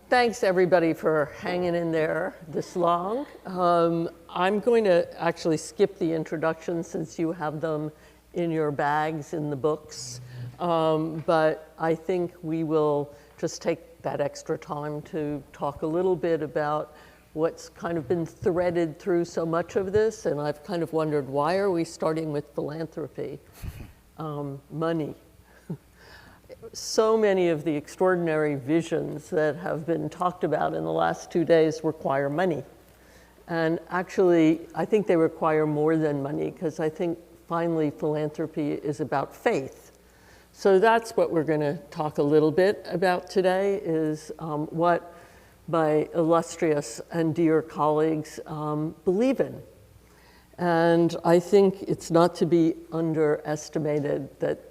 Thanks everybody for hanging in there this long. I'm going to actually skip the introduction since you have them in your bags in the books. But I think we will just take that extra time to talk a little bit about what's kind of been threaded through so much of this. And I've kind of wondered, why are we starting with philanthropy? Money. So many of the extraordinary visions that have been talked about in the last 2 days require money. And actually, I think they require more than money, because I think finally philanthropy is about faith. So that's what we're going to talk a little bit about today, is what my illustrious and dear colleagues believe in. And I think it's not to be underestimated that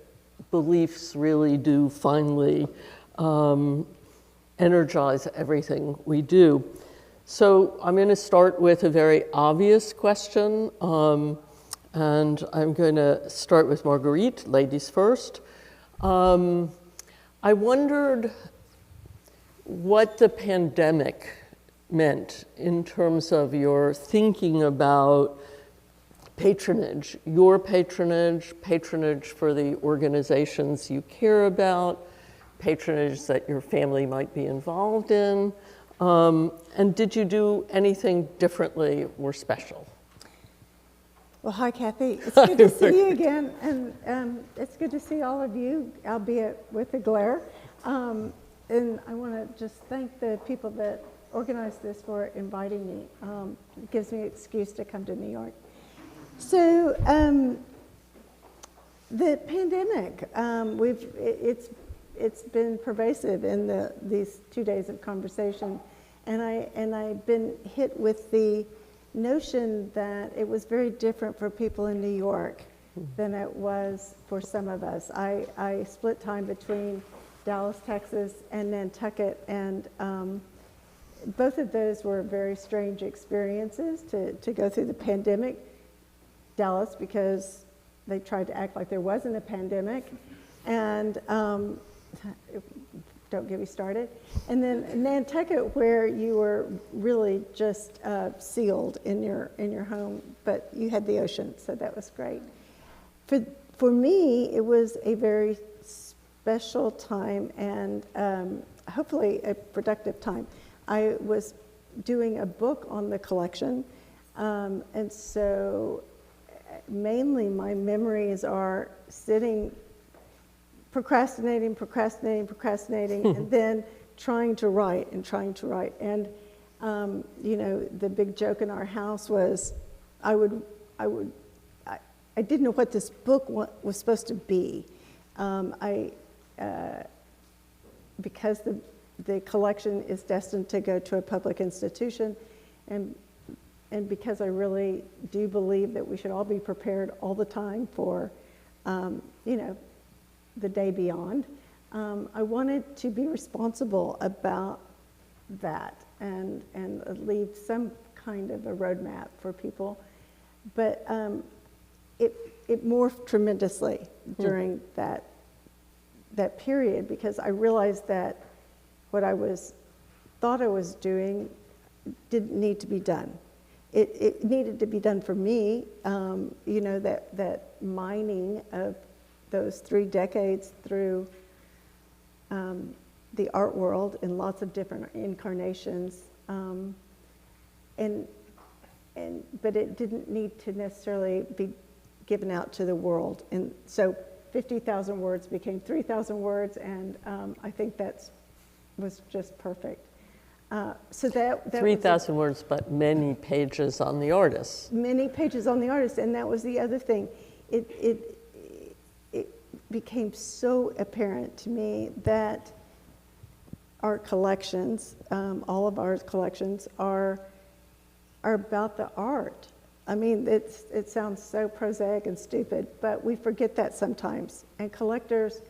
beliefs really do finally energize everything we do. So I'm going to start with a very obvious question, and I'm going to start with Marguerite, ladies first. I wondered what the pandemic meant in terms of your thinking about patronage, your patronage, patronage for the organizations you care about, patronage that your family might be involved in, and did you do anything differently or special? Well, hi, Kathy. It's good to see you again, and it's good to see all of you, albeit with the glare. And I want to just thank the people that organized this for inviting me. It gives me an excuse to come to New York. So the pandemic, it's been pervasive in these 2 days of conversation, and I've been hit with the notion that it was very different for people in New York than it was for some of us. I split time between Dallas, Texas, and Nantucket, and both of those were very strange experiences to go through the pandemic. Dallas, because they tried to act like there wasn't a pandemic, and don't get me started. And then Nantucket, where you were really just sealed in your home, but you had the ocean, so that was great. For me, it was a very special time, and hopefully a productive time. I was doing a book on the collection, and so mainly my memories are sitting, procrastinating, and then trying to write. And, you know, the big joke in our house was I didn't know what this book was supposed to be. Because the collection is destined to go to a public institution, and because I really do believe that we should all be prepared all the time for, you know, the day beyond, I wanted to be responsible about that and leave some kind of a roadmap for people. But it morphed tremendously during that period, because I realized that what I thought I was doing didn't need to be done. It needed to be done for me, you know, that mining of those 3 decades through the art world in lots of different incarnations, but it didn't need to necessarily be given out to the world. And so 50,000 words became 3,000 words, and I think that was just perfect. So that 3,000 words, but many pages on the artist. Many pages on the artist, and that was the other thing. It became so apparent to me that our collections, all of our collections, are about the art. I mean, it sounds so prosaic and stupid, but we forget that sometimes. And collectors,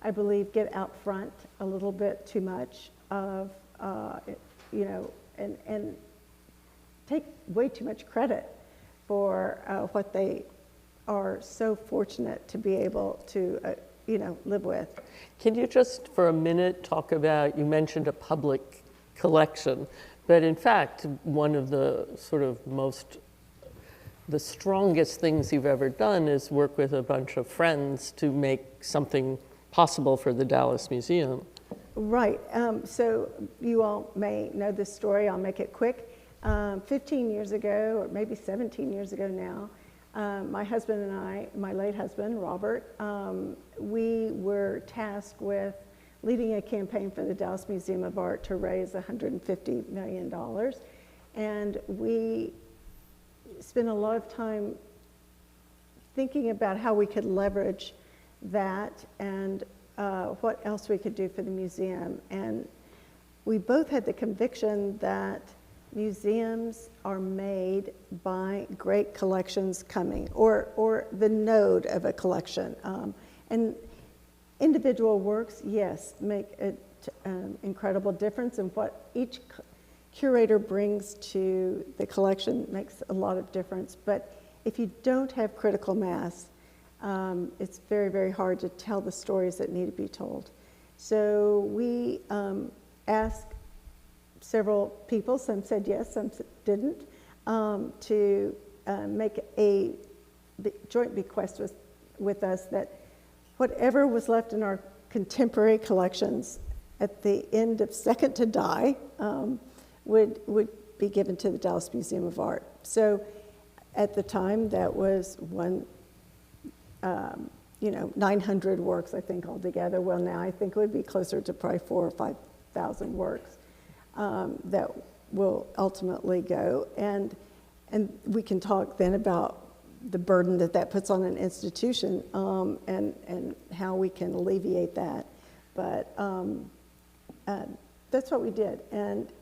I believe, get out front a little bit too much of, you know, and take way too much credit for what they are so fortunate to be able to live with. Can you just for a minute talk about, you mentioned a public collection, but in fact, one of the sort of the strongest things you've ever done is work with a bunch of friends to make something possible for the Dallas Museum. Right. So you all may know this story. I'll make it quick. 15 years ago, or maybe 17 years ago now, my husband and I, my late husband, Robert, we were tasked with leading a campaign for the Dallas Museum of Art to raise $150 million. And we spent a lot of time thinking about how we could leverage that and what else we could do for the museum. And we both had the conviction that museums are made by great collections coming, or the node of a collection. And individual works, yes, make an incredible difference, and what each curator brings to the collection makes a lot of difference. But if you don't have critical mass, it's very, very hard to tell the stories that need to be told. So we asked several people, some said yes, some didn't, to make a joint bequest with us that whatever was left in our contemporary collections at the end of second to die would be given to the Dallas Museum of Art. So at the time, that was 900 works, I think, altogether. Well, now I think it would be closer to probably 4,000 or 5,000 works that will ultimately go. And we can talk then about the burden that puts on an institution and how we can alleviate that. But that's what we did. And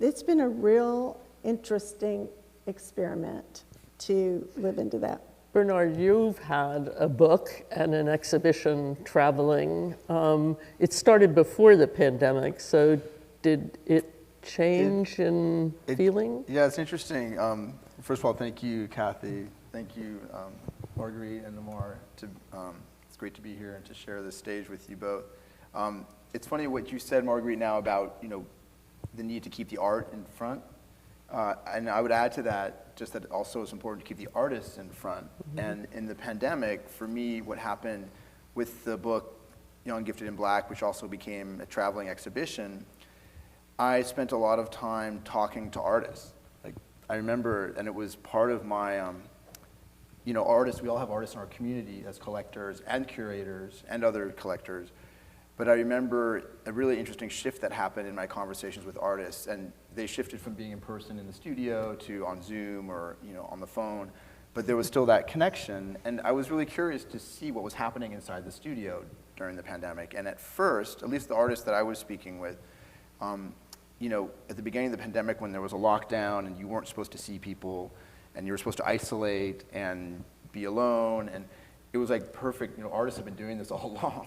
it's been a real interesting experiment to live into that. Bernard, you've had a book and an exhibition traveling. It started before the pandemic, so did it change in feeling? Yeah, it's interesting. First of all, thank you, Kathy. Thank you, Marguerite and Amar. It's great to be here and to share this stage with you both. It's funny what you said, Marguerite, now about the need to keep the art in front. And I would add to that, just that also it's important to keep the artists in front. Mm-hmm. And in the pandemic, for me, what happened with the book, Young, Gifted, and Black, which also became a traveling exhibition, I spent a lot of time talking to artists. Like, I remember, and it was part of my, artists, we all have artists in our community as collectors and curators and other collectors. But I remember a really interesting shift that happened in my conversations with artists, and they shifted from being in person in the studio to on Zoom or on the phone, but there was still that connection, and I was really curious to see what was happening inside the studio during the pandemic. And at first, at least the artists that I was speaking with, at the beginning of the pandemic when there was a lockdown and you weren't supposed to see people and you were supposed to isolate and be alone, and it was like perfect. Artists have been doing this all along.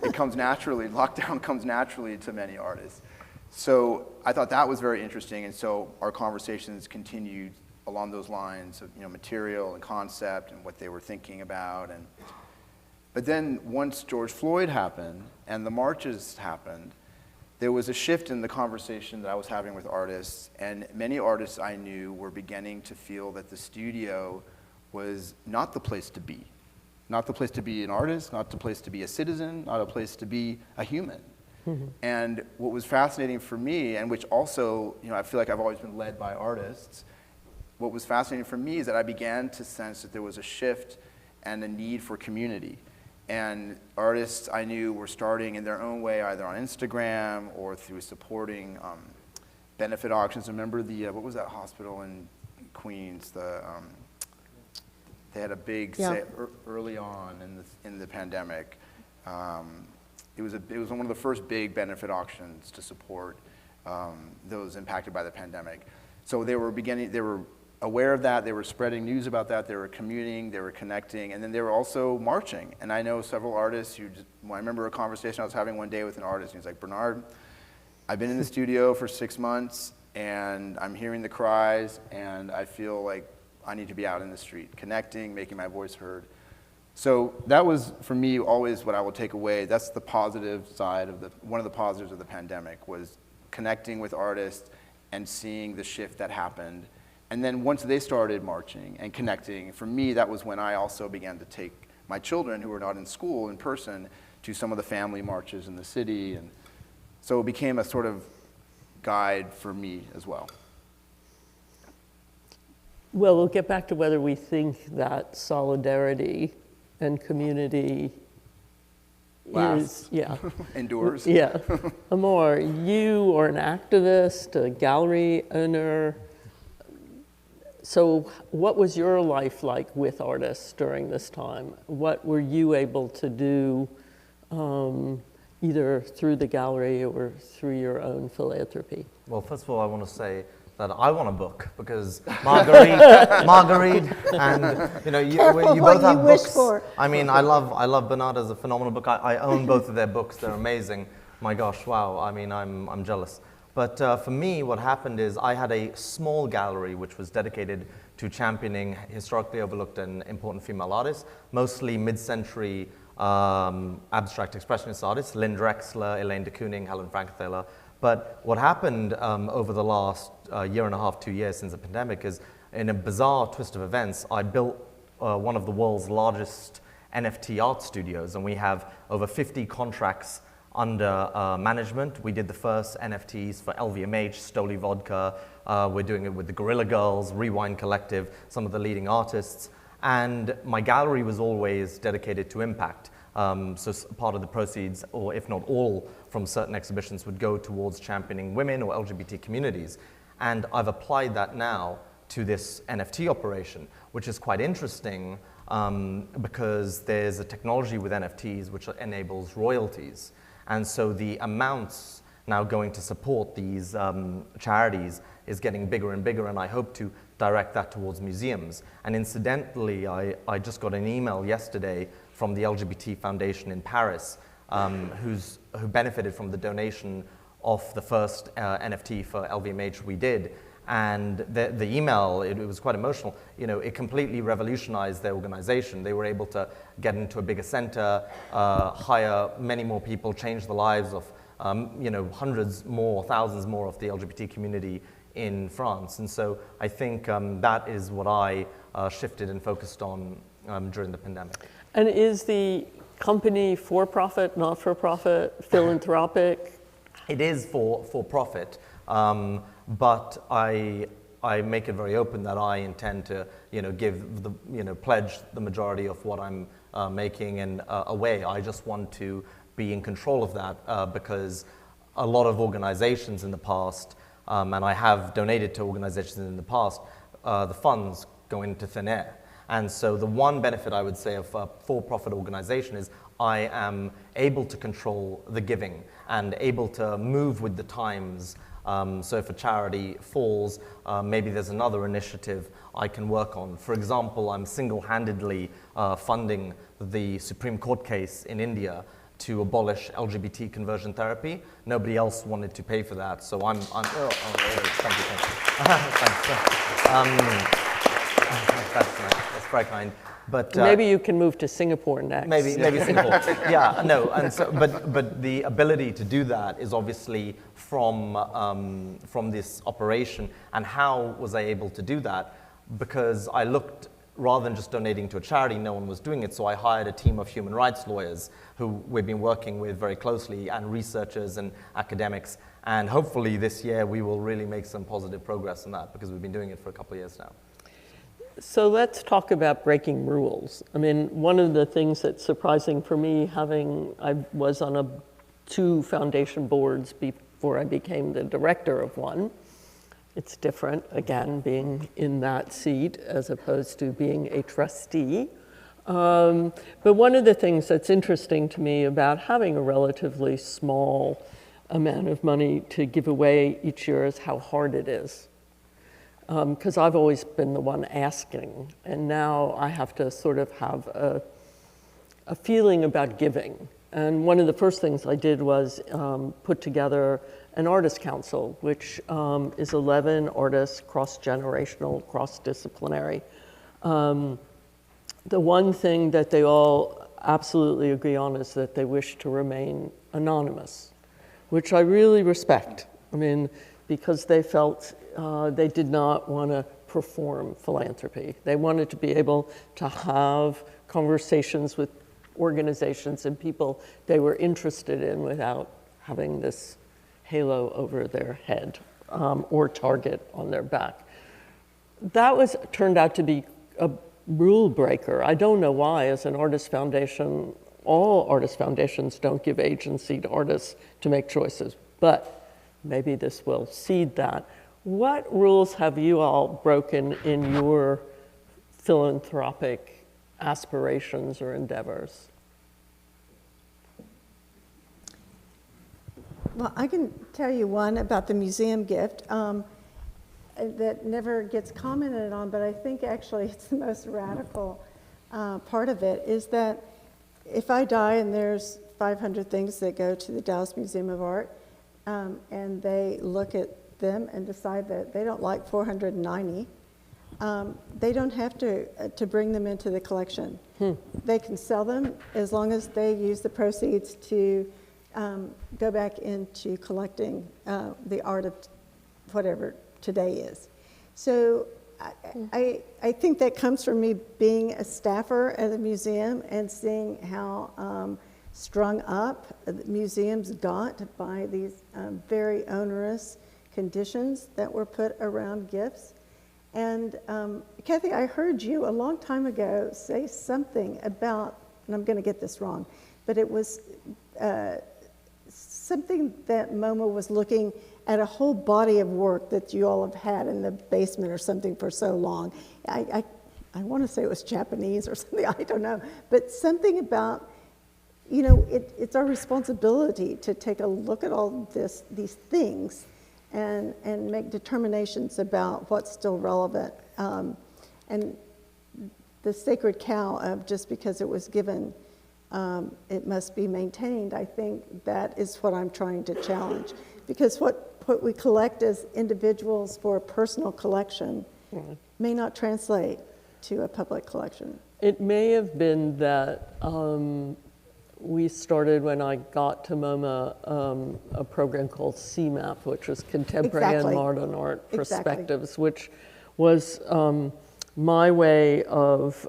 It comes naturally. Lockdown comes naturally to many artists. So I thought that was very interesting, and so our conversations continued along those lines of material and concept and what they were thinking about. But then once George Floyd happened and the marches happened, there was a shift in the conversation that I was having with artists, and many artists I knew were beginning to feel that the studio was not the place to be. Not the place to be an artist, not the place to be a citizen, not a place to be a human. Mm-hmm. And what was fascinating for me, and which also, I feel like I've always been led by artists, what was fascinating for me is that I began to sense that there was a shift and a need for community. And artists I knew were starting in their own way, either on Instagram or through supporting benefit auctions. Remember what was that hospital in Queens? They had a big early on in the pandemic. It was one of the first big benefit auctions to support those impacted by the pandemic. So they were aware of that. They were spreading news about that. They were commuting. They were connecting, and then they were also marching. And I know several artists I remember a conversation I was having one day with an artist, and he's like, "Bernard, I've been in the studio for 6 months, and I'm hearing the cries, and I feel like I need to be out in the street, connecting, making my voice heard." So that was, for me, always what I will take away. That's the positive side of one of the positives of the pandemic, was connecting with artists and seeing the shift that happened. And then once they started marching and connecting, for me, that was when I also began to take my children who were not in school in person to some of the family marches in the city. And so it became a sort of guide for me as well. Well, we'll get back to whether we think that solidarity and community Lasts. Endures. Yeah. Amar, you are an activist, a gallery owner. So what was your life like with artists during this time? What were you able to do either through the gallery or through your own philanthropy? Well, first of all, I want to say that I want a book because Marguerite, and you both have books. For. I mean, I love Bernarda's a phenomenal book. I own both of their books. They're amazing. My gosh, wow. I mean, I'm jealous. But for me, what happened is I had a small gallery which was dedicated to championing historically overlooked and important female artists, mostly mid-century abstract expressionist artists, Lynn Drexler, Elaine de Kooning, Helen Frankenthaler. But what happened over the last year and a half, 2 years since the pandemic is, in a bizarre twist of events, I built one of the world's largest NFT art studios, and we have over 50 contracts under management. We did the first NFTs for LVMH, Stoli Vodka. We're doing it with the Gorilla Girls, Rewind Collective, some of the leading artists. And my gallery was always dedicated to impact. So part of the proceeds, or if not all, from certain exhibitions would go towards championing women or LGBT communities. And I've applied that now to this NFT operation, which is quite interesting because there's a technology with NFTs which enables royalties. And so the amounts now going to support these charities is getting bigger and bigger, and I hope to direct that towards museums. And incidentally, I just got an email yesterday from the LGBT Foundation in Paris, who benefited from the donation of the first NFT for LVMH we did. And the email, it was quite emotional. It completely revolutionized their organization. They were able to get into a bigger center, hire many more people, change the lives of hundreds more, thousands more of the LGBT community in France. And so I think that is what I shifted and focused on during the pandemic. And is the company for-profit, not-for-profit, philanthropic? It is for profit. But I make it very open that I intend to, give the, pledge the majority of what I'm making and away. I just want to be in control of that because a lot of organizations in the past, and I have donated to organizations in the past, the funds go into thin air. And so the one benefit I would say of a for-profit organization is I am able to control the giving and able to move with the times. So if a charity falls, maybe there's another initiative I can work on. For example, I'm single-handedly funding the Supreme Court case in India to abolish LGBT conversion therapy. Nobody else wanted to pay for that, so I'm thank you. That's nice. That's very kind. But maybe you can move to Singapore next. Maybe Singapore. Yeah, no, and so, but the ability to do that is obviously from this operation. And how was I able to do that? Because I looked, rather than just donating to a charity, no one was doing it. So I hired a team of human rights lawyers who we've been working with very closely, and researchers and academics. And hopefully this year we will really make some positive progress in that because we've been doing it for a couple of years now. So let's talk about breaking rules. I mean, one of the things that's surprising for me, I was on 2 foundation boards before I became the director of one. It's different, again, being in that seat as opposed to being a trustee. But one of the things that's interesting to me about having a relatively small amount of money to give away each year is how hard it is. Because I've always been the one asking, and now I have to sort of have a feeling about giving. And one of the first things I did was put together an artist council, which is 11 artists, cross-generational, cross-disciplinary, the one thing that they all absolutely agree on is that they wish to remain anonymous, which I really respect. I mean, because they felt they did not want to perform philanthropy. They wanted to be able to have conversations with organizations and people they were interested in without having this halo over their head or target on their back. That turned out to be a rule breaker. I don't know why, as an artist foundation, all artist foundations don't give agency to artists to make choices, but maybe this will seed that. What rules have you all broken in your philanthropic aspirations or endeavors? Well, I can tell you one about the museum gift that never gets commented on, but I think actually it's the most radical part of it, is that if I die and there's 500 things that go to the Dallas Museum of Art, and they look at them and decide that they don't like 490, they don't have to bring them into the collection. They can sell them as long as they use the proceeds to go back into collecting the art of whatever today is. So I think that comes from me being a staffer at the museum and seeing how strung up museums got by these very onerous conditions that were put around gifts. And Kathy, I heard you a long time ago say something about, and I'm going to get this wrong, but it was something that MoMA was looking at a whole body of work that you all have had in the basement or something for so long. I want to say it was Japanese or something, I don't know, but something about, you know, it's our responsibility to take a look at all these things and make determinations about what's still relevant. And the sacred cow of just because it was given, it must be maintained, I think that is what I'm trying to challenge. Because what we collect as individuals for a personal collection may not translate to a public collection. It may have been that we started, when I got to MoMA, a program called CMAP, which was Contemporary and Modern Art Perspectives, which was my way of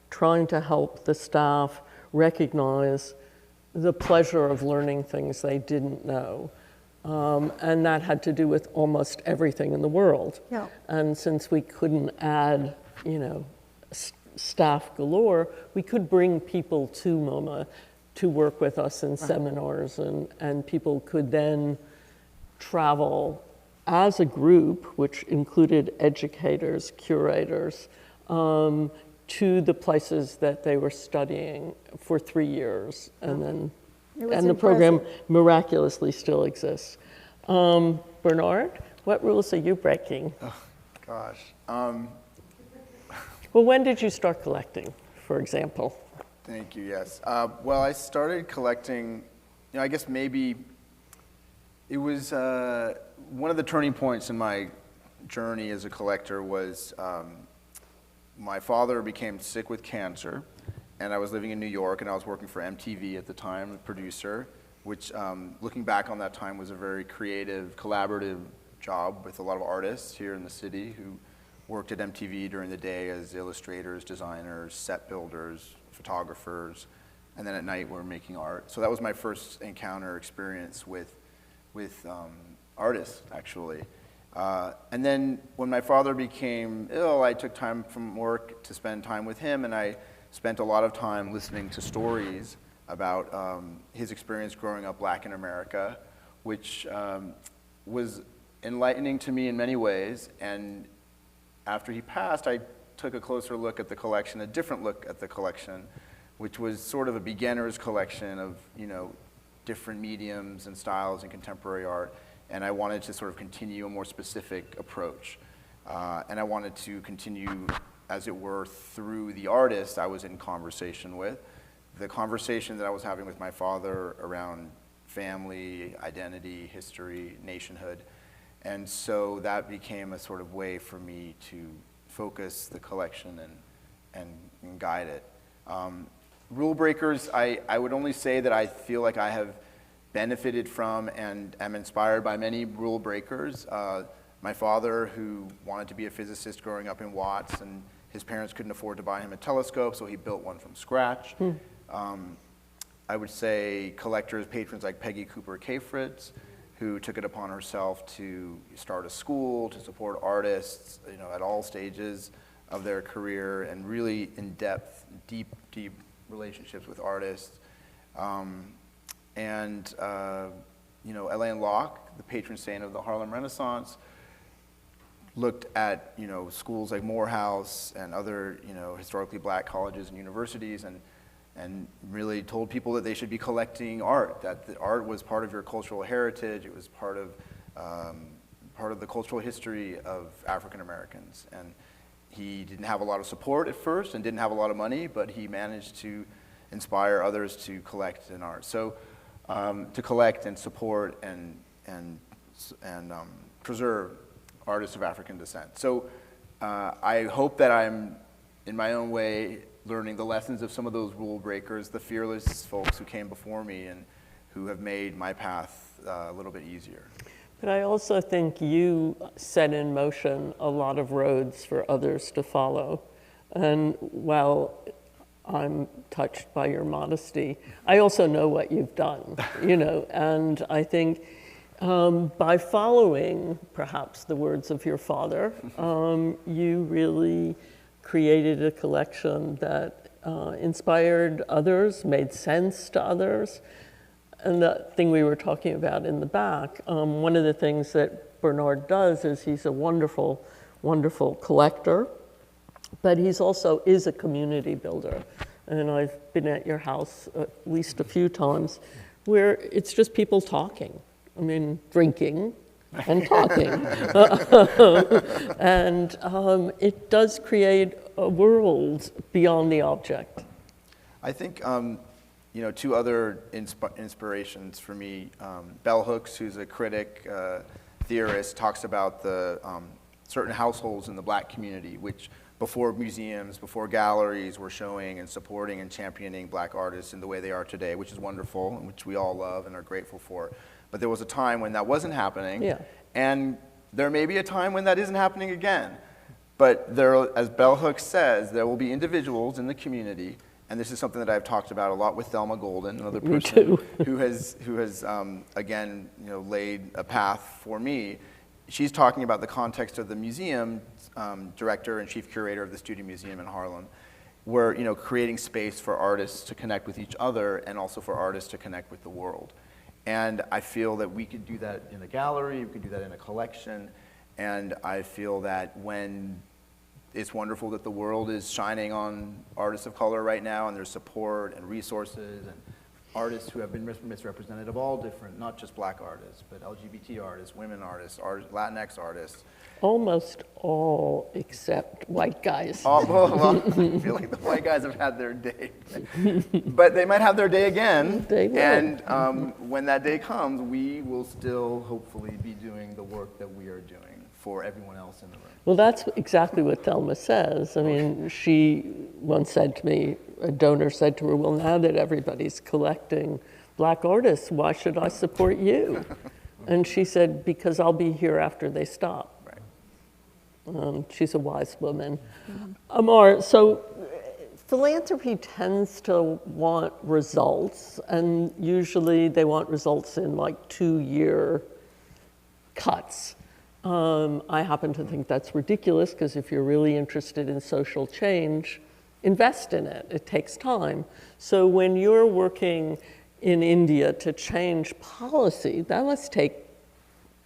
trying to help the staff recognize the pleasure of learning things they didn't know. And that had to do with almost everything in the world. Yeah. And since we couldn't add, staff galore, we could bring people to MoMA to work with us in seminars, and people could then travel as a group, which included educators, curators, to the places that they were studying for 3 years, and then the program miraculously still exists. Bernard, what rules are you breaking? Oh, gosh. Well, when did you start collecting, for example? Thank you, yes. Well, I started collecting, I guess maybe it was one of the turning points in my journey as a collector was my father became sick with cancer, and I was living in New York, and I was working for MTV at the time, the producer, which looking back on that time was a very creative, collaborative job with a lot of artists here in the city who worked at MTV during the day as illustrators, designers, set builders, photographers, and then at night we're making art. So that was my first encounter experience with artists, actually. And then when my father became ill, I took time from work to spend time with him, and I spent a lot of time listening to stories about his experience growing up Black in America, which was enlightening to me in many ways. And after he passed, I took a closer look at the collection, a different look at the collection, which was sort of a beginner's collection of, different mediums and styles in contemporary art. And I wanted to sort of continue a more specific approach. And I wanted to continue, as it were, through the artist I was in conversation with, the conversation that I was having with my father around family, identity, history, nationhood. And so that became a sort of way for me to focus the collection and guide it. Rule breakers, I would only say that I feel like I have benefited from and am inspired by many rule breakers. My father, who wanted to be a physicist growing up in Watts, and his parents couldn't afford to buy him a telescope, so he built one from scratch. I would say collectors, patrons like Peggy Cooper Kafritz, who took it upon herself to start a school, to support artists, at all stages of their career, and really in-depth, deep relationships with artists. Elaine Locke, the patron saint of the Harlem Renaissance, looked at schools like Morehouse and other historically black colleges and universities, and really told people that they should be collecting art, that the art was part of your cultural heritage, it was part of the cultural history of African Americans. And he didn't have a lot of support at first and didn't have a lot of money, but he managed to inspire others to collect in art. So to collect and support and preserve artists of African descent. So I hope that I'm, in my own way, learning the lessons of some of those rule breakers, the fearless folks who came before me and who have made my path a little bit easier. But I also think you set in motion a lot of roads for others to follow. And while I'm touched by your modesty, I also know what you've done, and I think by following perhaps the words of your father, you really created a collection that inspired others, made sense to others. And the thing we were talking about in the back, one of the things that Bernard does is he's a wonderful, wonderful collector, but he's also is a community builder. And I've been at your house at least a few times where it's just people talking. I mean, drinking and talking. And it does create a world beyond the object. I think, two other inspirations for me. Bell Hooks, who's a critic, theorist, talks about the certain households in the black community, which before museums, before galleries were showing and supporting and championing black artists in the way they are today, which is wonderful and which we all love and are grateful for. But there was a time when that wasn't happening, and there may be a time when that isn't happening again. But there, as Bell Hooks says, there will be individuals in the community, and this is something that I've talked about a lot with Thelma Golden, another person who has again laid a path for me. She's talking about the context of the museum director and chief curator of the Studio Museum in Harlem, where creating space for artists to connect with each other and also for artists to connect with the world. And I feel that we could do that in a gallery, we could do that in a collection, and I feel that when it's wonderful that the world is shining on artists of color right now, and there's support and resources and artists who have been misrepresented of all different, not just black artists, but LGBT artists, women artists, Latinx artists. Almost all except white guys. Well, I feel like the white guys have had their day. But they might have their day again. They will. And when that day comes, we will still hopefully be doing the work that we are doing for everyone else in the room. Well, that's exactly what Thelma says. I mean, she once said to me, a donor said to her, well, now that everybody's collecting black artists, why should I support you? And she said, because I'll be here after they stop. Right. She's a wise woman. Amar, so philanthropy tends to want results, and usually they want results in like 2-year cuts. I happen to think that's ridiculous, because if you're really interested in social change, invest in it. It takes time. So when you're working in India to change policy, that must take,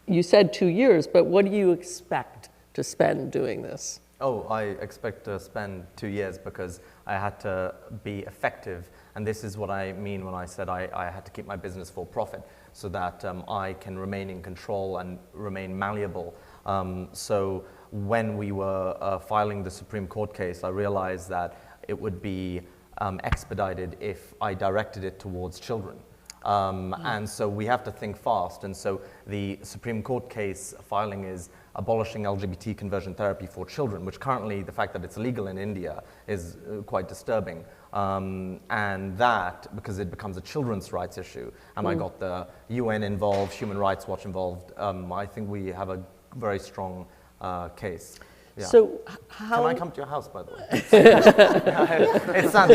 you said 2 years, but what do you expect to spend doing this? Oh, I expect to spend 2 years because I had to be effective. And this is what I mean when I said I had to keep my business for profit so that I can remain in control and remain malleable. So when we were filing the Supreme Court case, I realized that it would be expedited if I directed it towards children. And so we have to think fast. And so the Supreme Court case filing is abolishing LGBT conversion therapy for children, which currently the fact that it's illegal in India is quite disturbing. And that, because it becomes a children's rights issue, and I got the UN involved, Human Rights Watch involved, I think we have a very strong case. Yeah. So how... Can I come to your house, by the way?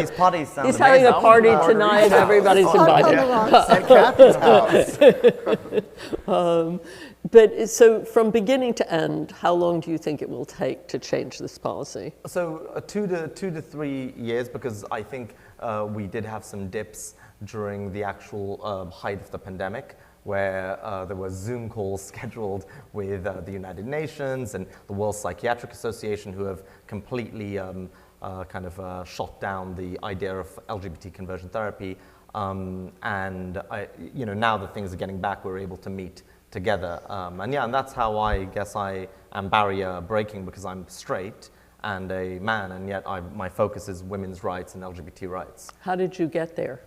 These parties sound He's amazing. having a party tonight. Everybody's invited. At Kathy's house. But so from beginning to end, how long do you think it will take to change this policy? So 2 to 3 years, because I think we did have some dips during the actual height of the pandemic, where there were Zoom calls scheduled with the United Nations and the World Psychiatric Association, who have completely shot down the idea of LGBT conversion therapy. And now that things are getting back, we're able to meet together. And that's how I guess I am barrier breaking, because I'm straight and a man, and yet my focus is women's rights and LGBT rights. How did you get there?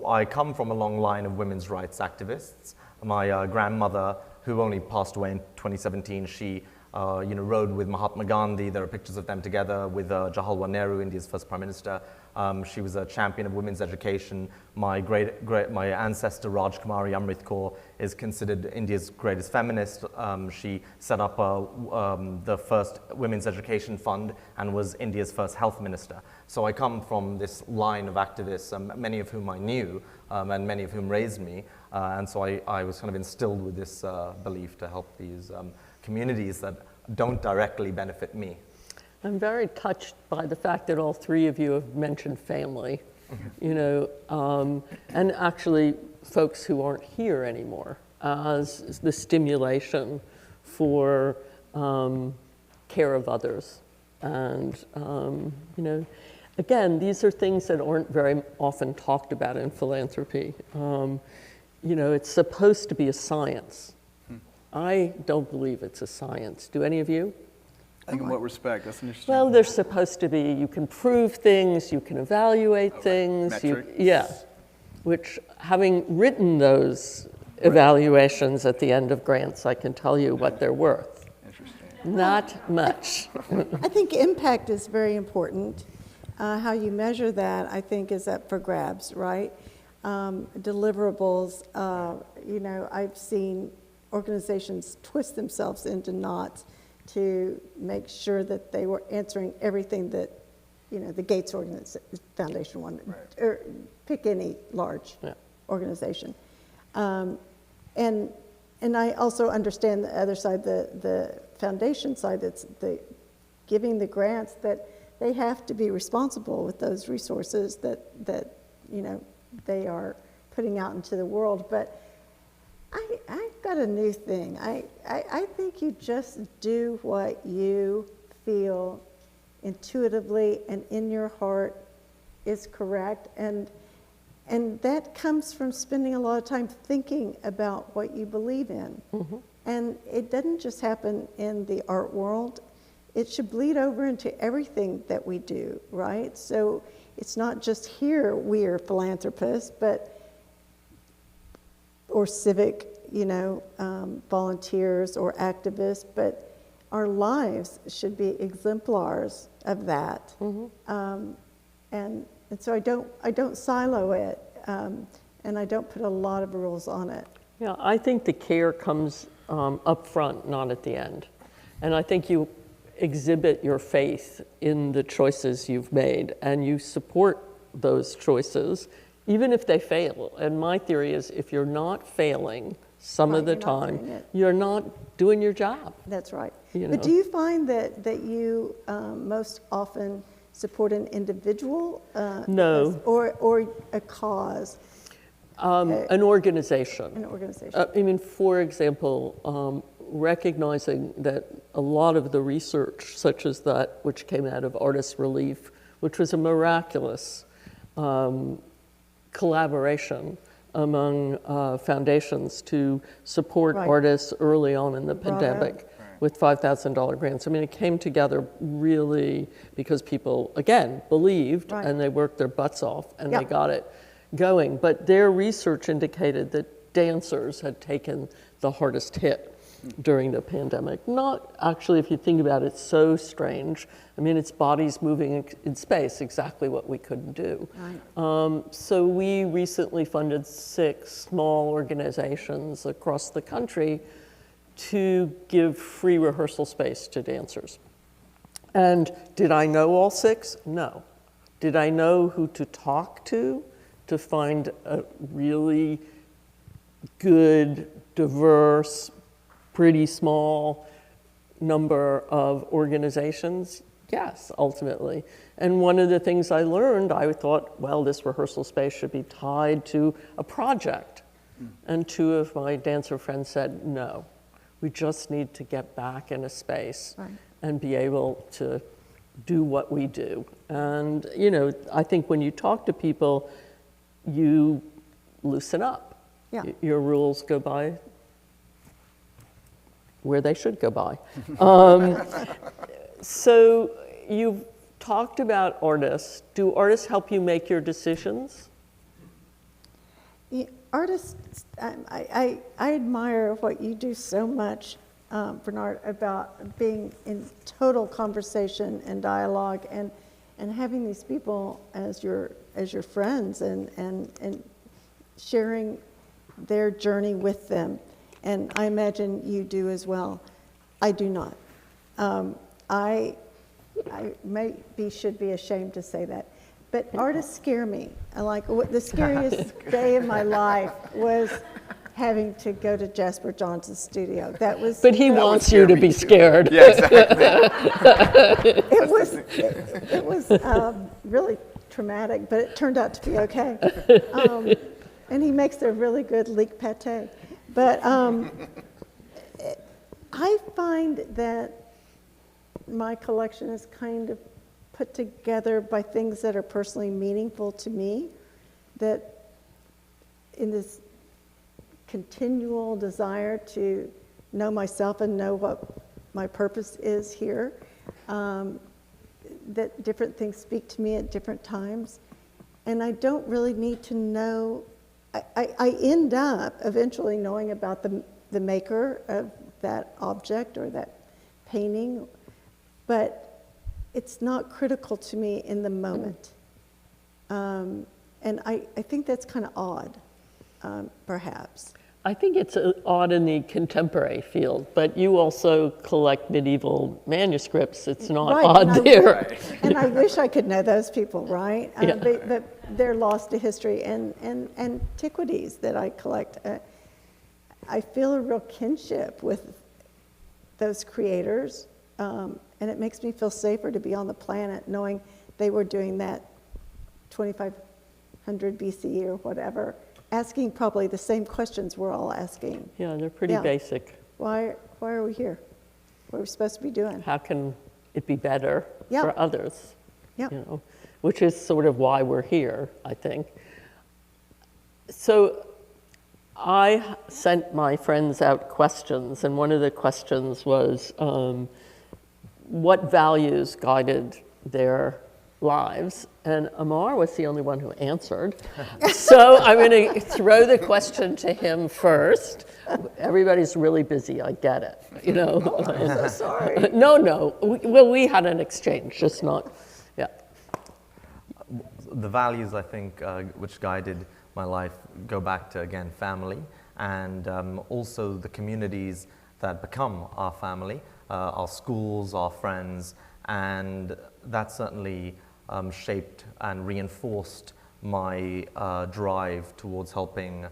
I come from a long line of women's rights activists. My grandmother, who only passed away in 2017, she rode with Mahatma Gandhi. There are pictures of them together with Jawaharlal Nehru, India's first prime minister. She was a champion of women's education. My ancestor Rajkumari Amrit Kaur is considered India's greatest feminist. She set up the first women's education fund and was India's first health minister. So I come from this line of activists, many of whom I knew and many of whom raised me. And so I was kind of instilled with this belief to help these communities that don't directly benefit me. I'm very touched by the fact that all three of you have mentioned family, and actually folks who aren't here anymore as the stimulation for care of others. And, again, these are things that aren't very often talked about in philanthropy. It's supposed to be a science. I don't believe it's a science. Do any of you? I think in what respect? That's an interesting. Well, they're supposed to be, you can prove things, you can evaluate things. Metrics. Which, having written those evaluations at the end of grants, I can tell you what they're worth. Interesting. Not much. I think impact is very important. How you measure that, I think, is up for grabs, right? Deliverables, I've seen organizations twist themselves into knots to make sure that they were answering everything that, the Gates Foundation wanted, right. Or pick any large organization. And I also understand the other side, the foundation side, that's the giving the grants, that they have to be responsible with those resources that they are putting out into the world. But I've got a new thing. I think you just do what you feel intuitively and in your heart is correct. And that comes from spending a lot of time thinking about what you believe in. Mm-hmm. And it doesn't just happen in the art world. It should bleed over into everything that we do, right? So it's not just here we are philanthropists, or civic, volunteers or activists, but our lives should be exemplars of that. Mm-hmm. And so I don't silo it, and I don't put a lot of rules on it. Yeah, I think the care comes up front, not at the end. And I think you exhibit your faith in the choices you've made, and you support those choices, even if they fail. And my theory is, if you're not failing some of the time, you're not doing your job. That's right. But do you find that you most often support an individual? No. Or a cause? An organization. An organization. For example, recognizing that a lot of the research, such as that which came out of Artist Relief, which was a miraculous collaboration among foundations to support artists early on in the pandemic with $5,000 grants. It came together really because people, again, believed and they worked their butts off and they got it. going. But their research indicated that dancers had taken the hardest hit during the pandemic. Not actually, if you think about it, so strange. I mean, it's bodies moving in space, exactly what we couldn't do. Right. So we recently funded 6 small organizations across the country to give free rehearsal space to dancers. And did I know all 6? No. Did I know who to talk to find a really good, diverse, pretty small number of organizations? Yes, ultimately. And one of the things I learned, I thought, well, this rehearsal space should be tied to a project. And 2 of my dancer friends said, no, we just need to get back in a space and be able to do what we do. And, you know, I think when you talk to people, you loosen up. Yeah. Your rules go by where they should go by. So you've talked about artists. Do artists help you make your decisions? Yeah, artists, I admire what you do so much, Bernard, about being in total conversation and dialogue and having these people as your friends and sharing their journey with them. And I imagine you do as well. I do not. I maybe should be ashamed to say that. But artists scare me. The scariest day of my life was having to go to Jasper Johnson's studio. That was. But he wants you to be scared. Yeah, exactly. It was really traumatic, but it turned out to be okay. And he makes a really good leek pate. But I find that my collection is kind of put together by things that are personally meaningful to me, that in this continual desire to know myself and know what my purpose is here, that different things speak to me at different times. And I don't really need to know. I end up eventually knowing about the maker of that object or that painting, but it's not critical to me in the moment. And I think that's kind of odd, perhaps. I think it's odd in the contemporary field, but you also collect medieval manuscripts. It's not odd there. And I wish I could know those people, right? They're lost to history and antiquities that I collect. I feel a real kinship with those creators, and it makes me feel safer to be on the planet knowing they were doing that 2500 BCE or whatever, asking probably the same questions we're all asking. Yeah, they're pretty basic. Why are we here? What are we supposed to be doing? How can it be better for others? Yeah. You know, which is sort of why we're here, I think. So I sent my friends out questions, and one of the questions was what values guided their lives, and Amar was the only one who answered. So I'm going to throw the question to him first. Everybody's really busy, I get it, you know. Oh, I'm so sorry. No. Well, we had an exchange, just not, yeah. The values, I think, which guided my life go back to, again, family, and also the communities that become our family, our schools, our friends, and that certainly shaped and reinforced my drive towards helping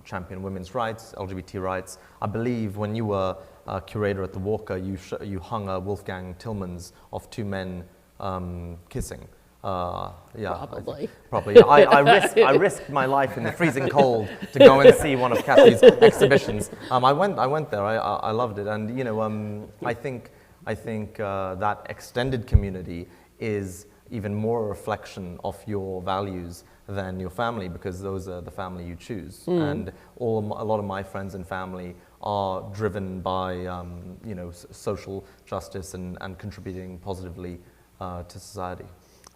champion women's rights, LGBT rights. I believe when you were curator at the Walker, you hung a Wolfgang Tillmans of 2 men kissing. Probably. Probably. I risked my life in the freezing cold to go and see one of Kathy's exhibitions. I went there. I loved it, and you know, I think that extended community is even more a reflection of your values than your family, because those are the family you choose. And a lot of my friends and family are driven by social justice and contributing positively to society.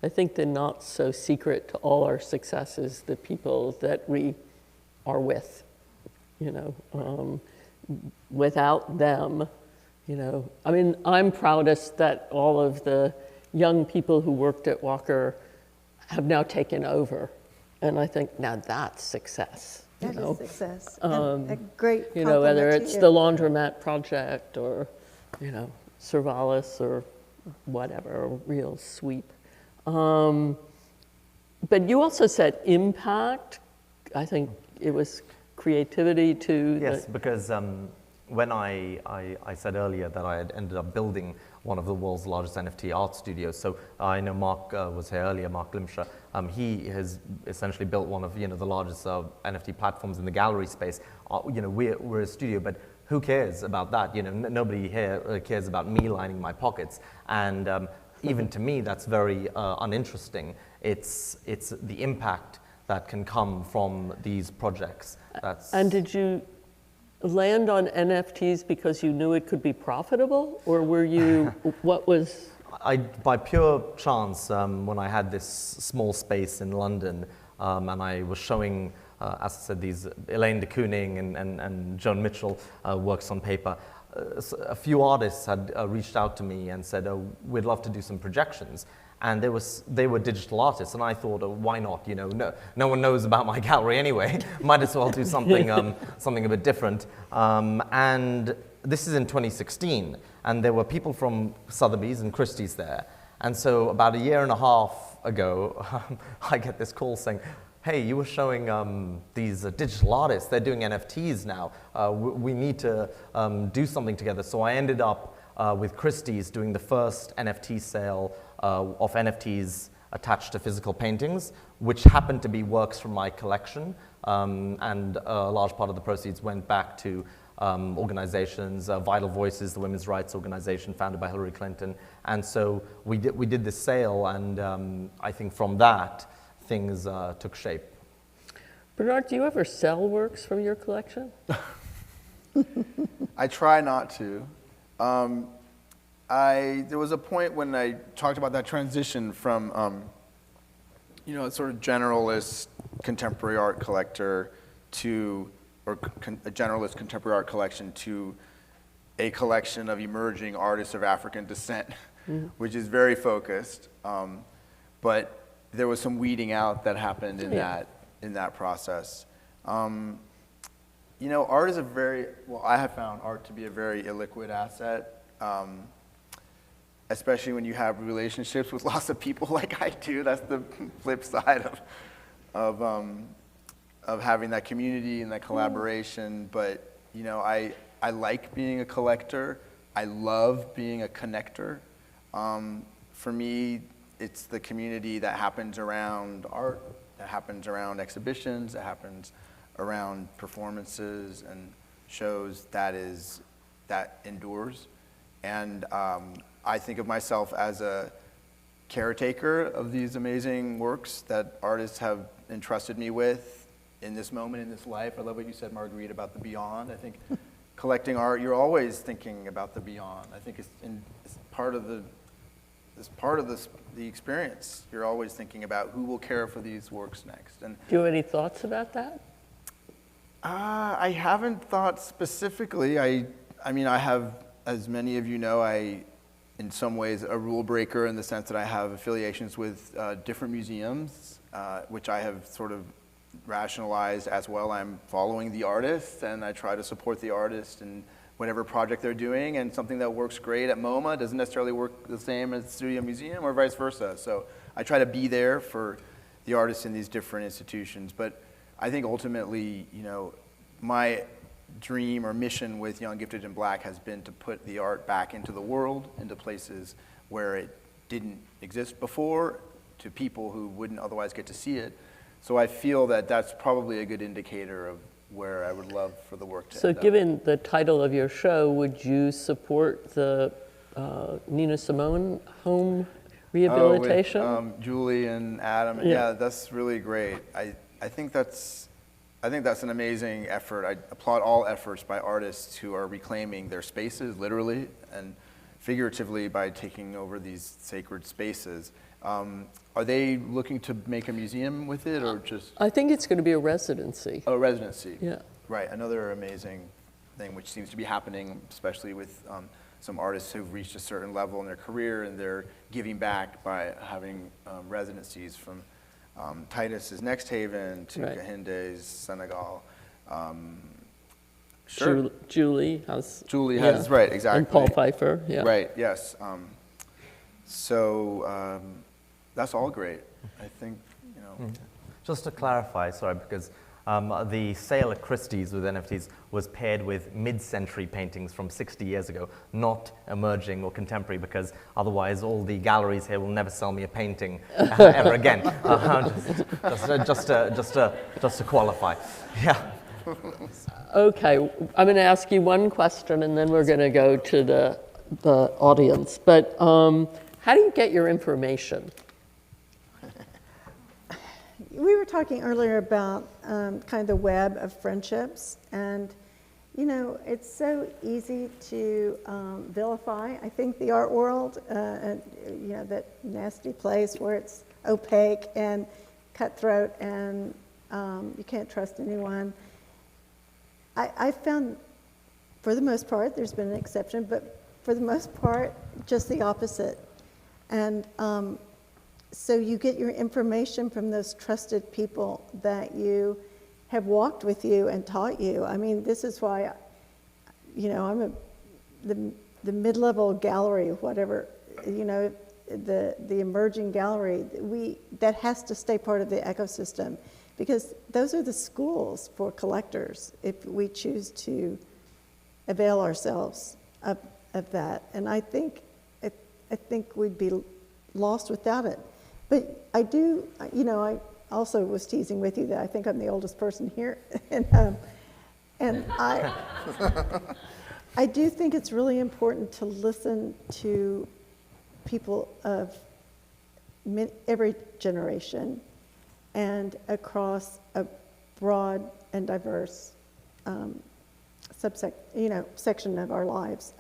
I think the not so secret to all our success is the people that we are with, you know. Without them, you know, I mean, I'm proudest that all of the young people who worked at Walker have now taken over. And I think now that's success. You That know? is success. And a great You know, whether compliment it's to the you. laundromat project or, you know, Servalis or whatever, a real sweep. But you also said impact. I think it was creativity to Yes, because when I said earlier that I had ended up building one of the world's largest NFT art studios, so I know Mark was here earlier, Mark Limscher. He has essentially built one of the largest NFT platforms in the gallery space. We're a studio, but who cares about that? Nobody here cares about me lining my pockets, and even to me, that's very uninteresting. It's the impact that can come from these projects. And did you land on NFTs because you knew it could be profitable, or were you, what was? By pure chance, when I had this small space in London, and I was showing, as I said, these Elaine de Kooning and Joan Mitchell works on paper, a few artists had reached out to me and said, oh, we'd love to do some projections. And they were digital artists, and I thought, oh, why not? No one knows about my gallery anyway. Might as well do something something a bit different. And this is in 2016, and there were people from Sotheby's and Christie's there. And so about a year and a half ago, I get this call saying, hey, you were showing these digital artists. They're doing NFTs now. We need to do something together. So I ended up with Christie's doing the first NFT sale of NFTs attached to physical paintings, which happened to be works from my collection, and a large part of the proceeds went back to organizations, Vital Voices, the women's rights organization founded by Hillary Clinton. And so we did this sale, and I think from that, things took shape. Bernard, do you ever sell works from your collection? I try not to. There was a point when I talked about that transition from, a sort of generalist contemporary art collector to, or a generalist contemporary art collection to a collection of emerging artists of African descent, which is very focused. But there was some weeding out that happened in that process. Art is I have found art to be a very illiquid asset. Especially when you have relationships with lots of people like I do. That's the flip side of having that community and that collaboration. But I like being a collector. I love being a connector. For me, it's the community that happens around art, that happens around exhibitions, that happens around performances and shows that endures. And I think of myself as a caretaker of these amazing works that artists have entrusted me with in this moment, in this life. I love what you said, Marguerite, about the beyond. I think collecting art, you're always thinking about the beyond. I think it's part of the experience. You're always thinking about who will care for these works next. And do you have any thoughts about that? I haven't thought specifically. I have, as many of you know, in some ways, a rule breaker in the sense that I have affiliations with different museums, which I have sort of rationalized as well. I'm following the artist, and I try to support the artist in whatever project they're doing, and something that works great at MoMA doesn't necessarily work the same as Studio Museum or vice versa. So I try to be there for the artists in these different institutions. But I think ultimately, my dream or mission with Young, Gifted, and Black has been to put the art back into the world, into places where it didn't exist before, to people who wouldn't otherwise get to see it. So I feel that that's probably a good indicator of where I would love for the work to end up. So given the title of your show, would you support the Nina Simone home rehabilitation? With Julie and Adam. Yeah, that's really great. I think that's an amazing effort. I applaud all efforts by artists who are reclaiming their spaces, literally and figuratively, by taking over these sacred spaces. Are they looking to make a museum with it, or just? I think it's going to be a residency. Oh, residency. Yeah. Right, another amazing thing which seems to be happening, especially with some artists who've reached a certain level in their career, and they're giving back by having residencies from Titus's Next Haven to Right. Kahinde's Senegal. Julie has. Julie has, right, exactly. And Paul Pfeiffer, yeah. Right, yes. So that's all great. I think, you know. Just to clarify, sorry, because the sale at Christie's with NFTs was paired with mid-century paintings from 60 years ago, not emerging or contemporary, because otherwise all the galleries here will never sell me a painting ever again. Just to qualify. Yeah. Okay, I'm going to ask you one question, and then we're going to go to the audience. But how do you get your information? We were talking earlier about kind of the web of friendships, and you know, it's so easy to vilify. I think the art world, you know, that nasty place where it's opaque and cutthroat, and you can't trust anyone. I found, for the most part, there's been an exception, but for the most part, just the opposite. And so you get your information from those trusted people that you have walked with you and taught you. I mean, this is why, you know, I'm the mid-level gallery, whatever, you know, the emerging gallery, that has to stay part of the ecosystem, because those are the schools for collectors if we choose to avail ourselves of that. And I think we'd be lost without it. But I do, you know, I also was teasing with you that I think I'm the oldest person here, and I do think it's really important to listen to people of every generation and across a broad and diverse section of our lives.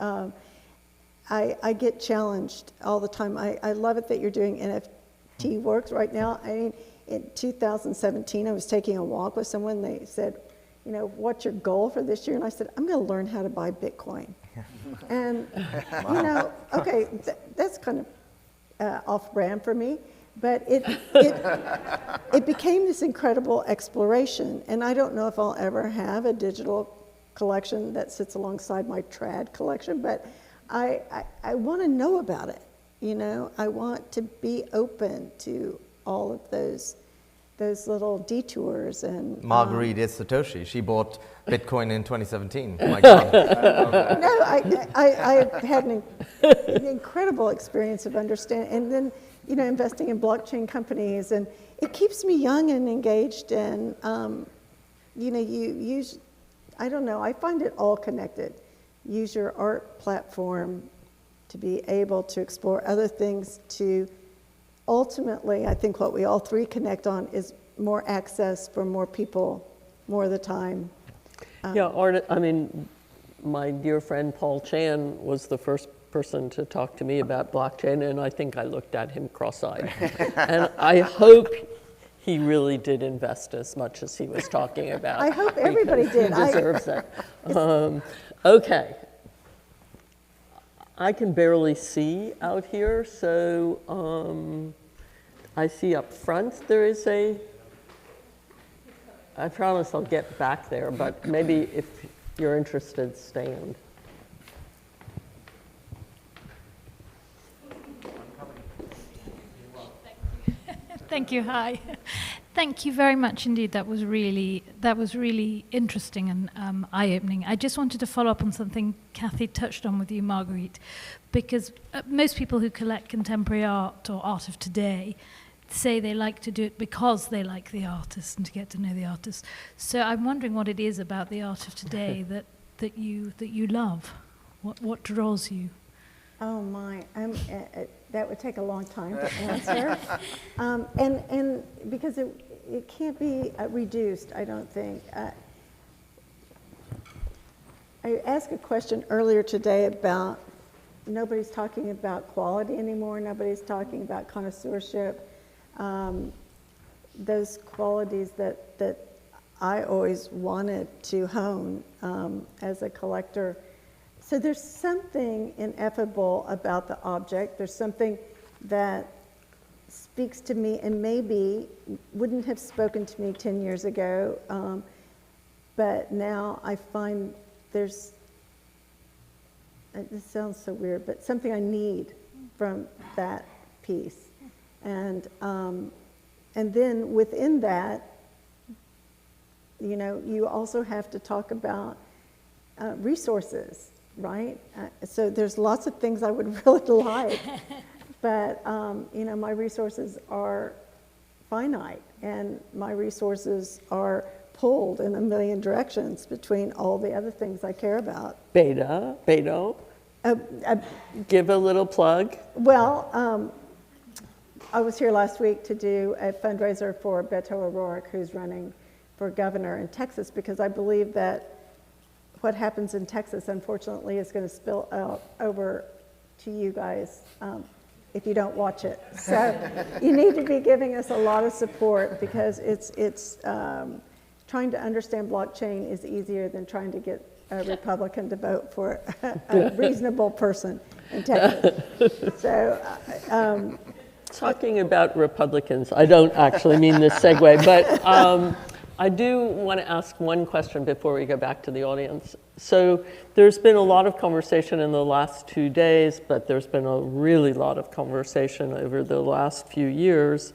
I get challenged all the time. I love it that you're doing NFT works right now. I mean, in 2017, I was taking a walk with someone. They said, you know, what's your goal for this year? And I said, I'm going to learn how to buy Bitcoin. And, you know, okay, that's kind of off-brand for me. But it became this incredible exploration. And I don't know if I'll ever have a digital collection that sits alongside my trad collection, but I want to know about it. You know, I want to be open to all of those little detours. And Marguerite is Satoshi. She bought Bitcoin in 2017. Oh my God. No, I had an incredible experience of understanding, and then, you know, investing in blockchain companies, and it keeps me young and engaged. And you know, you use, I don't know, I find it all connected. Use your art platform to be able to explore other things, to ultimately, I think what we all three connect on is more access for more people, more of the time. Yeah, art, I mean, my dear friend Paul Chan was the first person to talk to me about blockchain, and I think I looked at him cross-eyed. And I hope he really did invest as much as he was talking about. I hope everybody did. He deserves it. Okay. I can barely see out here, so I see up front there is I promise I'll get back there, but maybe if you're interested, stand. Thank you. Hi. Thank you very much indeed. That was really interesting and eye-opening. I just wanted to follow up on something Kathy touched on with you, Marguerite, because most people who collect contemporary art or art of today say they like to do it because they like the artist and to get to know the artist. So I'm wondering what it is about the art of today that you love. What draws you? Oh my, that would take a long time to answer, and because it can't be reduced, I don't think. I asked a question earlier today about nobody's talking about quality anymore. Nobody's talking about connoisseurship. Those qualities that I always wanted to hone as a collector. So there's something ineffable about the object. There's something that speaks to me and maybe wouldn't have spoken to me 10 years ago, but now I find there's, this sounds so weird, but something I need from that piece. And then within that, you know, you also have to talk about resources, right? So there's lots of things I would really like, but you know, my resources are finite, and my resources are pulled in a million directions between all the other things I care about. Beto. Give a little plug. Well, I was here last week to do a fundraiser for Beto O'Rourke, who's running for governor in Texas, because I believe that what happens in Texas, unfortunately, is going to spill out over to you guys if you don't watch it. So you need to be giving us a lot of support, because it's trying to understand blockchain is easier than trying to get a Republican to vote for a reasonable person in Texas. So, talking about Republicans, I don't actually mean this segue, but I do want to ask one question before we go back to the audience. So there's been a lot of conversation in the last 2 days, but there's been a really lot of conversation over the last few years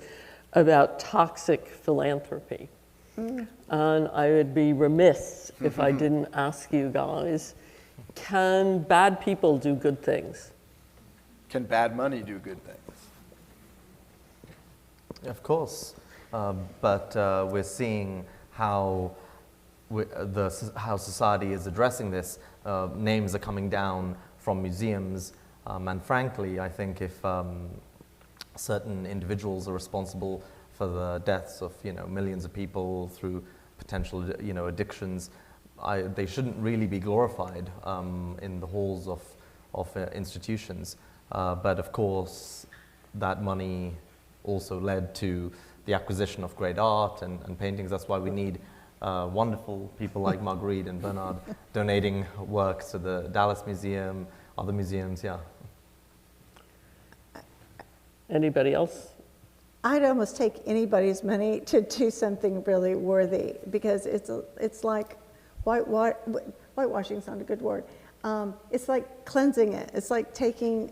about toxic philanthropy. And I would be remiss if I didn't ask you guys, can bad people do good things? Can bad money do good things? Of course, but we're seeing how how society is addressing this. Names are coming down from museums, and frankly, I think if certain individuals are responsible for the deaths of millions of people through potential addictions, they shouldn't really be glorified in the halls of institutions. But of course, that money also led to the acquisition of great art and paintings. That's why we need wonderful people like Marguerite and Bernard donating works to the Dallas Museum, other museums, yeah. Anybody else? I'd almost take anybody's money to do something really worthy, because it's like whitewashing is not a good word. It's like cleansing it. It's like taking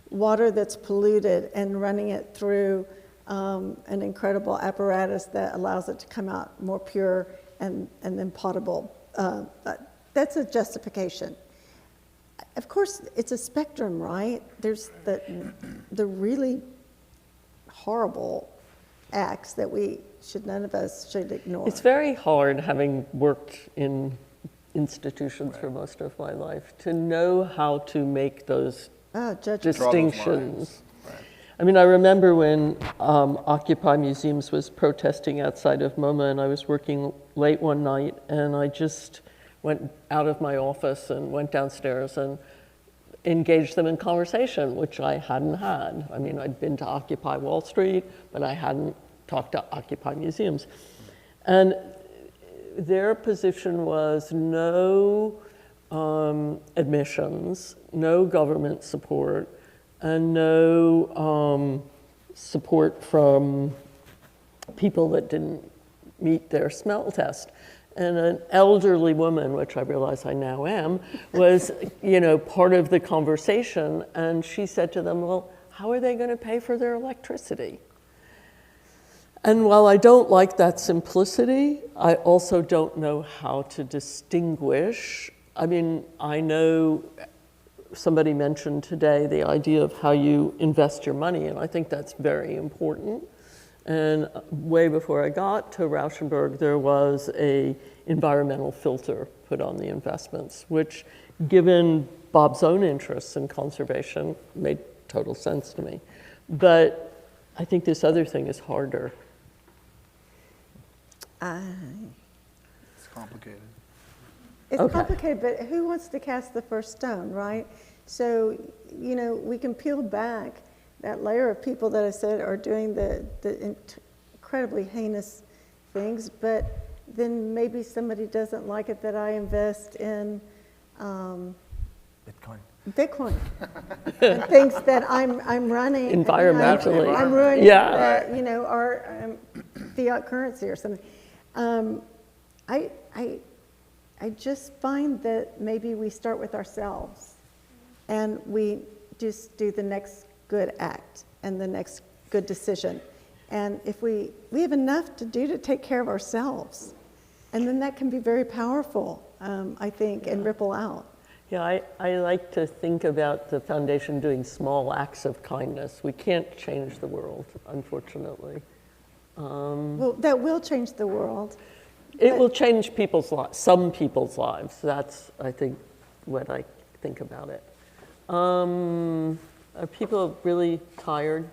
water that's polluted and running it through an incredible apparatus that allows it to come out more pure and then potable. That's a justification. Of course, it's a spectrum, right? There's the really horrible acts that none of us should ignore. It's very hard, having worked in institutions for most of my life, to know how to make those distinctions. Right. I mean, I remember when Occupy Museums was protesting outside of MoMA, and I was working late one night, and I just went out of my office and went downstairs and engaged them in conversation, which I hadn't had. I mean, I'd been to Occupy Wall Street, but I hadn't talked to Occupy Museums. And their position was no admissions, no government support, and no support from people that didn't meet their smell test. And an elderly woman, which I realize I now am, was, part of the conversation. And she said to them, well, how are they going to pay for their electricity? And while I don't like that simplicity, I also don't know how to distinguish. I mean, I know somebody mentioned today the idea of how you invest your money, and I think that's very important. And way before I got to Rauschenberg, there was a environmental filter put on the investments, which, given Bob's own interests in conservation, made total sense to me. But I think this other thing is harder. It's complicated. It's Okay. complicated, but who wants to cast the first stone, right? So, you know, we can peel back that layer of people that I said are doing the incredibly heinous things, but then maybe somebody doesn't like it that I invest in Bitcoin and thinks that I'm running Environmentally. I'm ruining Yeah. you know, our fiat currency or something. I just find that maybe we start with ourselves and we just do the next good act and the next good decision. And if we have enough to do to take care of ourselves, and then that can be very powerful, I think, and ripple out. Yeah, I like to think about the foundation doing small acts of kindness. We can't change the world, unfortunately. Well, that will change the world. It will change people's lives, some people's lives. That's, I think, what I think about it. Are people really tired?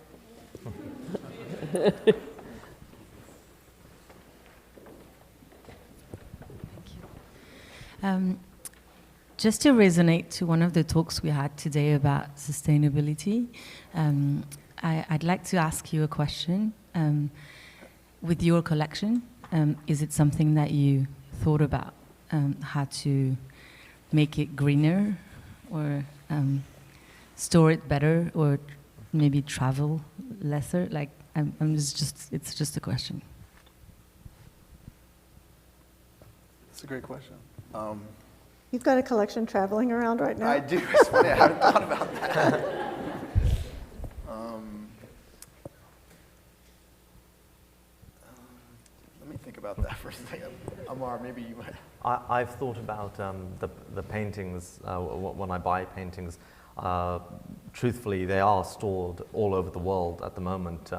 Just to resonate to one of the talks we had today about sustainability, I'd like to ask you a question. With your collection, is it something that you thought about, how to make it greener or store it better or maybe travel lesser? Like, it's just a question. That's a great question. You've got a collection traveling around right now? I do. It's funny. I hadn't thought about that. Let me think about that for a second. Amar, maybe you might. I've thought about the paintings, when I buy paintings. Truthfully, they are stored all over the world at the moment,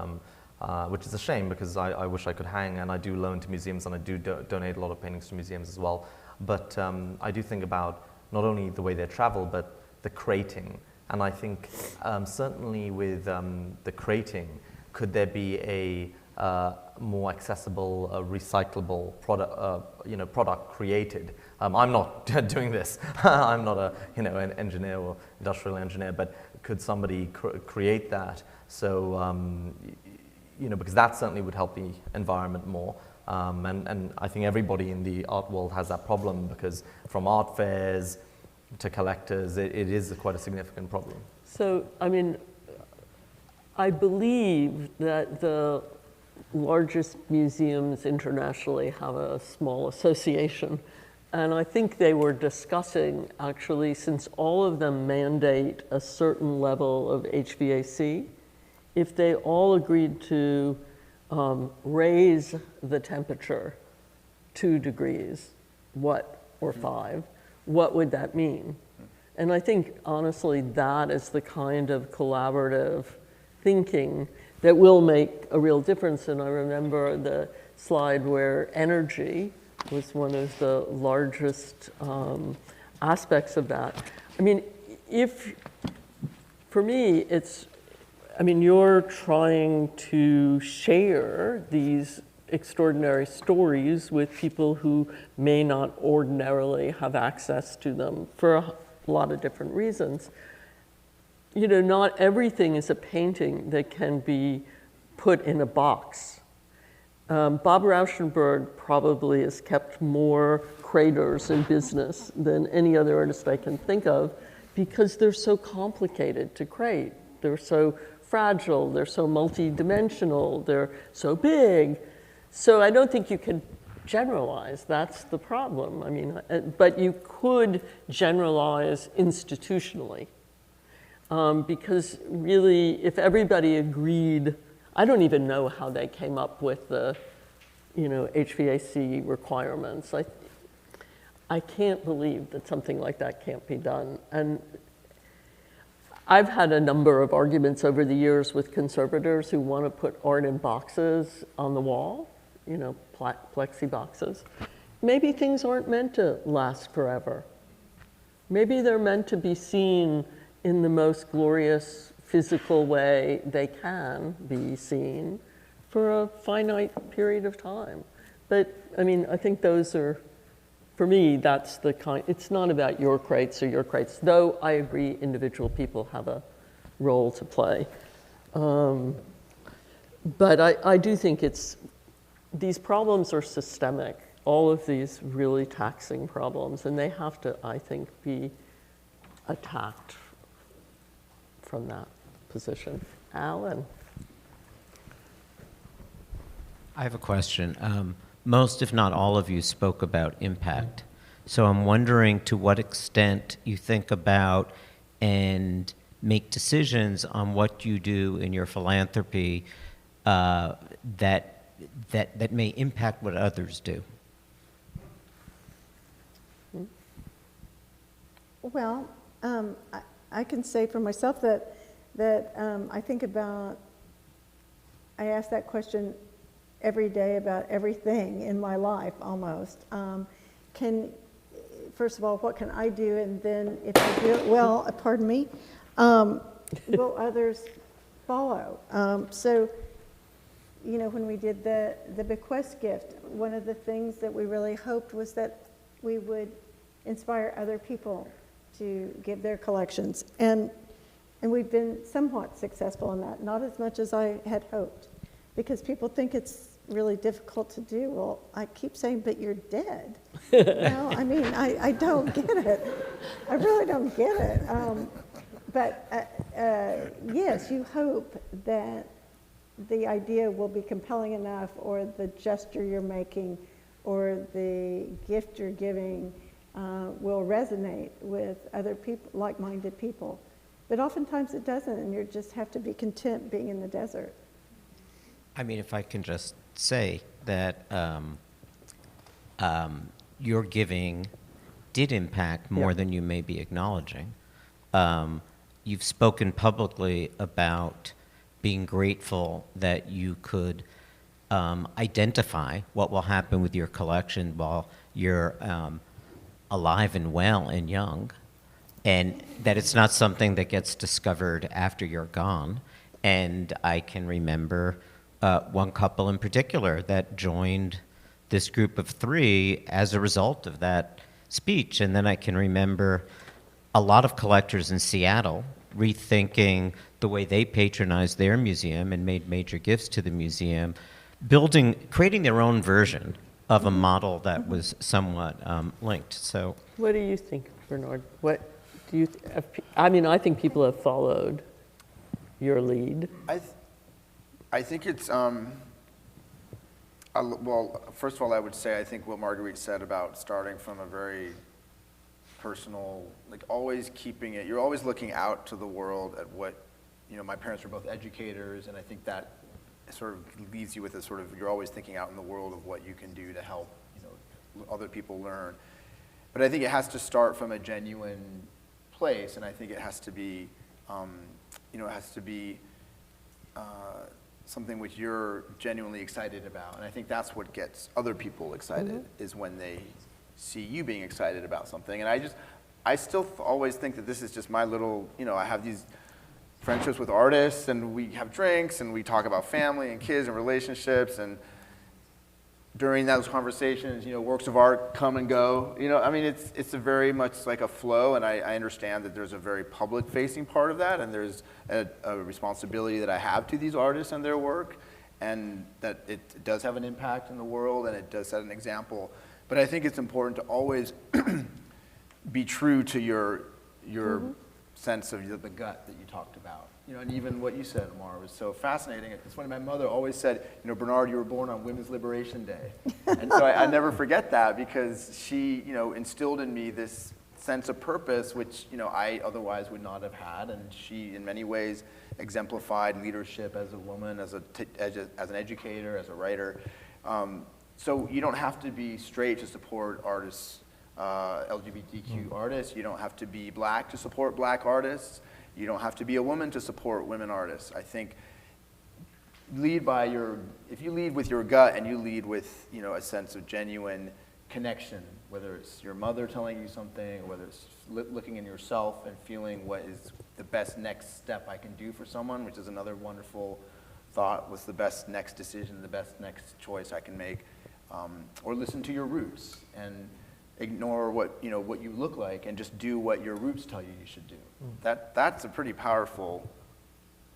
which is a shame because I wish I could hang, and I do loan to museums, and I do donate a lot of paintings to museums as well. But I do think about not only the way they travel, but the crating. And I think certainly with the crating, could there be a more accessible, recyclable product created? I'm not doing this. I'm not an engineer or industrial engineer, but could somebody create that? So because that certainly would help the environment more. And I think everybody in the art world has that problem because from art fairs to collectors, it is quite a significant problem. So, I mean, I believe that the largest museums internationally have a small association. And I think they were discussing, actually, since all of them mandate a certain level of HVAC, if they all agreed to raise the temperature 2 degrees, or 5, what would that mean? And I think, honestly, that is the kind of collaborative thinking that will make a real difference. And I remember the slide where energy was one of the largest aspects of that. I mean, for me, you're trying to share these extraordinary stories with people who may not ordinarily have access to them for a lot of different reasons. You know, not everything is a painting that can be put in a box. Bob Rauschenberg probably has kept more craters in business than any other artist I can think of because they're so complicated to crate. They're so fragile, they're so multi-dimensional, they're so big. So I don't think you can generalize, that's the problem. I mean, but you could generalize institutionally. Because really, if everybody agreed, I don't even know how they came up with the, HVAC requirements. I can't believe that something like that can't be done. And I've had a number of arguments over the years with conservators who want to put art in boxes on the wall, plexi boxes. Maybe things aren't meant to last forever. Maybe they're meant to be seen in the most glorious physical way they can be seen for a finite period of time. But I mean, I think those are for me, that's the kind, it's not about your crates or your crates, though I agree individual people have a role to play. But I do think these problems are systemic, all of these really taxing problems, and they have to, I think, be attacked from that position. Alan? I have a question. Most, if not all of you, spoke about impact. So I'm wondering to what extent you think about and make decisions on what you do in your philanthropy that may impact what others do. Well, I can say for myself that I think about, I ask that question every day about everything in my life almost. First of all, what can I do? And then if I do it well, pardon me, will others follow? So, you know, when we did the bequest gift, one of the things that we really hoped was that we would inspire other people to give their collections. And we've been somewhat successful in that, not as much as I had hoped, because people think it's really difficult to do. Well, I keep saying, but you're dead. No, I mean, I don't get it. I really don't get it. But yes, you hope that the idea will be compelling enough, or the gesture you're making, or the gift you're giving will resonate with other people, like-minded people. But oftentimes it doesn't, and you just have to be content being in the desert. I mean, if I can just say that your giving did impact more than you may be acknowledging. You've spoken publicly about being grateful that you could identify what will happen with your collection while you're alive and well and young, and that it's not something that gets discovered after you're gone. And I can remember one couple in particular that joined this group of 3 as a result of that speech. And then I can remember a lot of collectors in Seattle rethinking the way they patronized their museum and made major gifts to the museum, creating their own version of a model that was somewhat linked. So, What do you think, Bernard? What do you? I mean, I think people have followed your lead. I think it's, well, first of all, I would say I think what Marguerite said about starting from a very personal, like always keeping it, you're always looking out to the world at what, you know, my parents were both educators, and I think that sort of leaves you with a sort of, you're always thinking out in the world of what you can do to help, you know, other people learn. But I think it has to start from a genuine place, and I think it has to be, you know, it has to be something which you're genuinely excited about. And I think that's what gets other people excited, is when they see you being excited about something. And I still always think that this is just my little, you know, I have these friendships with artists, and we have drinks, and we talk about family and kids and relationships, and during those conversations, you know, works of art come and go. You know, I mean, it's a very much like a flow, and I understand that there's a very public-facing part of that, and there's a responsibility that I have to these artists and their work, and that it does have an impact in the world, and it does set an example. But I think it's important to always be true to your sense of the gut that you talked about. You know, and even what you said, Amar, was so fascinating. It's funny, my mother always said, you know, Bernard, you were born on Women's Liberation Day. And so I never forget that, because she, you know, instilled in me this sense of purpose, which, you know, I otherwise would not have had. And she, in many ways, exemplified leadership as a woman, as an educator, as a writer. So you don't have to be straight to support artists, LGBTQ artists. You don't have to be black to support black artists. You don't have to be a woman to support women artists. I think if you lead with your gut, and you lead with, you know, a sense of genuine connection, whether it's your mother telling you something, or whether it's looking in yourself and feeling what is the best next step I can do for someone, which is another wonderful thought, what's the best next decision, the best next choice I can make, or listen to your roots. And ignore what you look like and just do what your roots tell you should do. That's a pretty powerful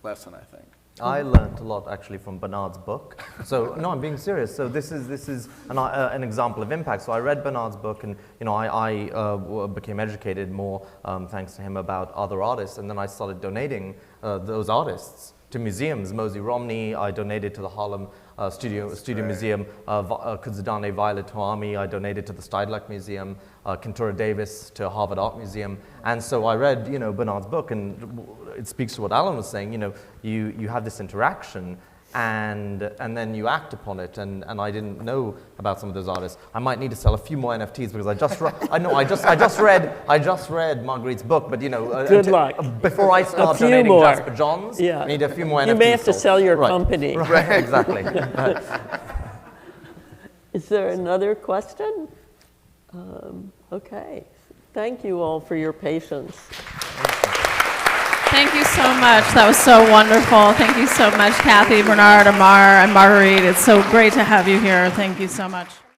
lesson, I think. I learned a lot actually from Bernard's book. So no, I'm being serious. So this is an example of impact. So I read Bernard's book, and I became educated more thanks to him about other artists, and then I started donating those artists to museums. Mosey Romney, I donated to the Harlem Studio Museum. Kudzidane Violet Tuami, I donated to the Steinleck Museum. Kentura Davis to Harvard Art Museum. And so I read, Bernard's book, and it speaks to what Alan was saying. You have this interaction, and then you act upon it. And I didn't know about some of those artists. I might need to sell a few more NFTs because I just read Marguerite's book, but Good luck. Before I start few donating more. Jasper Johns, Yeah. I need a few more NFTs. You may have to sold. sell your Right. company. Right, exactly. Is there another question? Okay. Thank you all for your patience. Thank you so much. That was so wonderful. Thank you so much, Kathy, Bernard, Amar, and Marguerite. It's so great to have you here. Thank you so much.